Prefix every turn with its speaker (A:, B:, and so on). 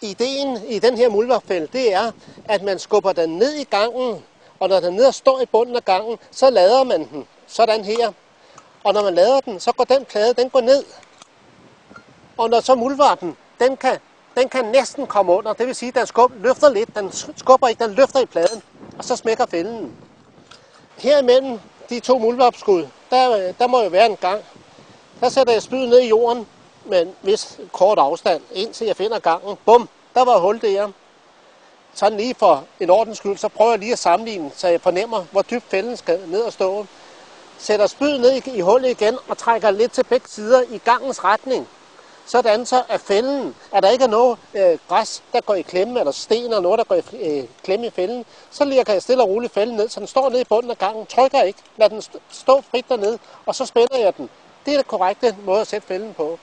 A: Ideen i den her muldvarpfælde, det er, at man skubber den ned i gangen, og når den ned står i bunden af gangen, så lader man den sådan her. Og når man lader den, så går den plade, den går ned. Og når så muldvarpen, den kan næsten komme under, det vil sige, at den løfter lidt, den skubber ikke, den løfter i pladen, og så smækker fælden. Her imellem de to muldvarpskud, der må jo være en gang. Der sætter jeg spydet ned i jorden med en vis kort afstand, indtil jeg finder gangen. Bum, der var hul der. Sådan lige for en ordens skyld, så prøver jeg lige at sammenligne, så jeg fornemmer, hvor dybt fælden skal ned og stå. Sætter spydet ned i hullet igen og trækker lidt til begge sider i gangens retning. Sådan så at fælden, at der ikke er noget græs, der går i klemme, eller sten eller noget, der går i klemme i fælden, så lægger jeg stille og roligt fælden ned, så den står nede i bunden af gangen, trykker ikke, lad den stå frit dernede, og så spænder jeg den. Det er den korrekte måde at sætte fælden på.